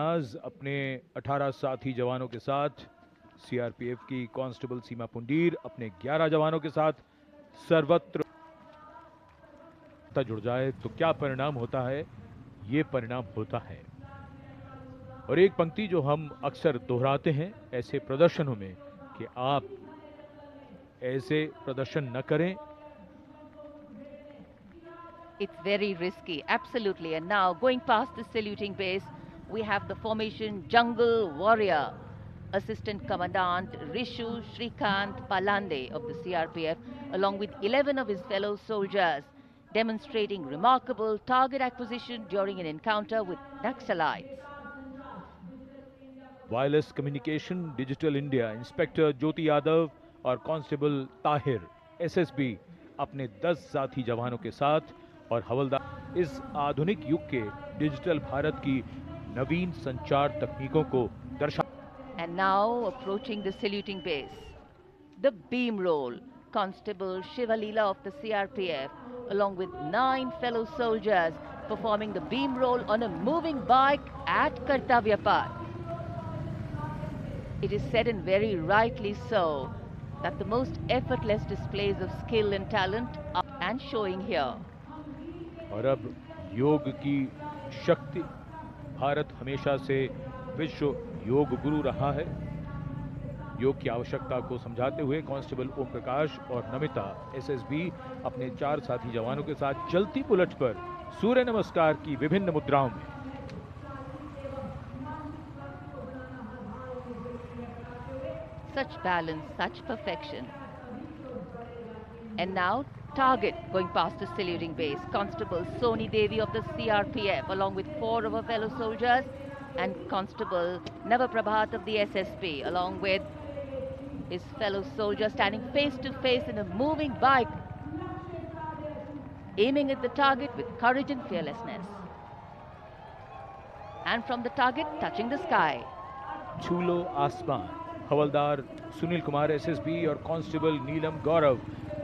आज अपने 18 साथी जवानों के साथ सीआरपीएफ की कांस्टेबल सीमा पुंडीर अपने 11 जवानों के साथ सर्वत्र जुड़ जाए तो क्या परिणाम होता है। ये परिणाम होता है और एक पंक्ति जो हम अक्सर दोहराते हैं ऐसे प्रदर्शनों में कि आप ऐसे प्रदर्शन न करें। It's very risky, absolutely. And now, going past the saluting base, we have the formation Jungle Warrior. Assistant Commandant Rishu Shrikant Palande of the CRPF, along with 11 of his fellow soldiers, demonstrating remarkable target acquisition during an encounter with Naxalites. Wireless communication digital India inspector Jyoti Yadav और constable Tahir SSB अपने 10 साथी जवानों के साथ और हवलदार इस आधुनिक युग के डिजिटल भारत की नवीन संचार तकनीकों को दर्शा। And now approaching the saluting base, the beam roll. Constable Shivalila of the CRPF, along with 9 fellow soldiers, performing the beam roll on a moving bike at Kartavya Path. It is said, and very rightly so, that the most effortless displays of skill and talent are and showing here. और अब योग की शक्ति, भारत हमेशा से विश्व योग गुरु रहा है। योग की आवश्यकता को समझाते हुए कांस्टेबल ओम प्रकाश और नमिता एसएसबी अपने 4 साथी जवानों के साथ चलती बुलेट पर सूर्य नमस्कार की विभिन्न मुद्राओं में। Such balance, such perfection. And now, target going past the saluting base. Constable Soni Devi of the CRPF, along with 4 of her fellow soldiers, and Constable Navaprabhat of the SSP, along with his fellow soldier, standing face to face in a moving bike, aiming at the target with courage and fearlessness. And from the target, touching the sky. छूलो आसमान। हवलदार Sunil Kumar SSB और constable नीलम गौरव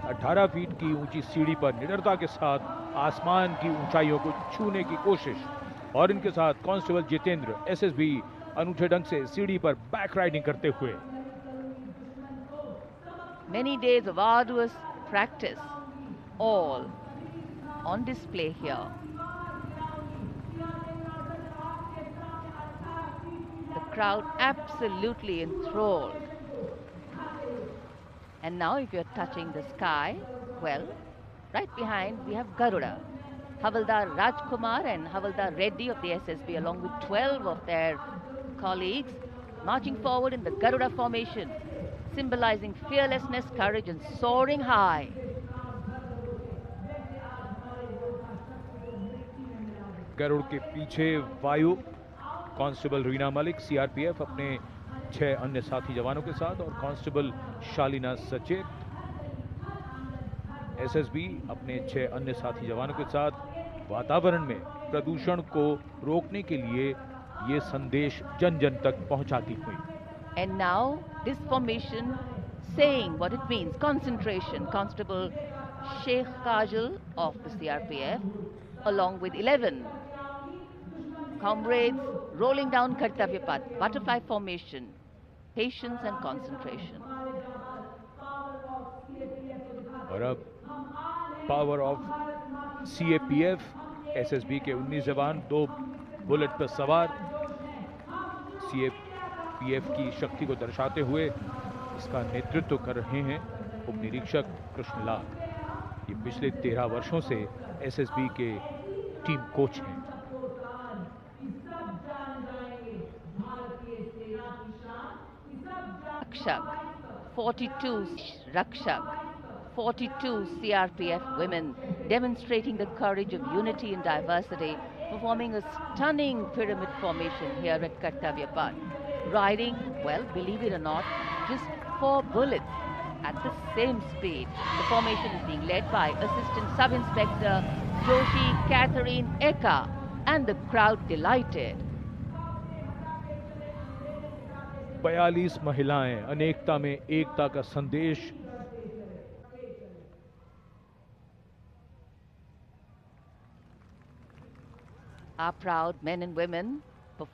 18 feet की ऊंची सीढ़ी पर निडरता के साथ आसमान की ऊंचाइयों को छूने की कोशिश, और इनके साथ कांस्टेबल जितेंद्र एसएसबी अनूठे ढंग से सीढ़ी पर बैक राइडिंग करते हुए। Many days of arduous practice, all on display here. The crowd absolutely enthralled. And now if you're touching the sky, well, right behind we have Garuda. Havaldar Rajkumar and Havaldar Reddy of the SSB, along with 12 of their colleagues, marching forward in the Garuda formation, symbolizing fearlessness, courage, and soaring high. Garuda के पीछे वायु constable Reena Malik CRPF अपने 6 अन्य साथी जवानों के साथ और कांस्टेबल शालीना सचेत एसएसबी अपने 6 अन्य साथी जवानों के साथ वातावरण में प्रदूषण को रोकने के लिए ये संदेश जन जन तक पहुंचाती हुई। And now this formation saying what it means, concentration. Constable Sheikh Kajal of the CRPF, along with 11 comrades, rolling down Kartavya Path, butterfly formation, patience and concentration. और अब पावर ऑफ सीएपीएफ एसएसबी के 19 जवान 2 bullet पर सवार CAPF की शक्ति को दर्शाते हुए इसका नेतृत्व कर रहे हैं उप निरीक्षक कृष्णलाल। ये पिछले 13 वर्षों से एसएसबी के टीम कोच हैं। Rakshak, 42 Rakshak, 42 CRPF women demonstrating the courage of unity and diversity, performing a stunning pyramid formation here at Kartavya Path. Riding, well, believe it or not, just 4 bullets at the same speed. The formation is being led by Assistant Sub-Inspector Joshi Catherine Eka, and the crowd delighted. 42 महिलाएं, अनेकता में एकता का संदेश। Our proud men and women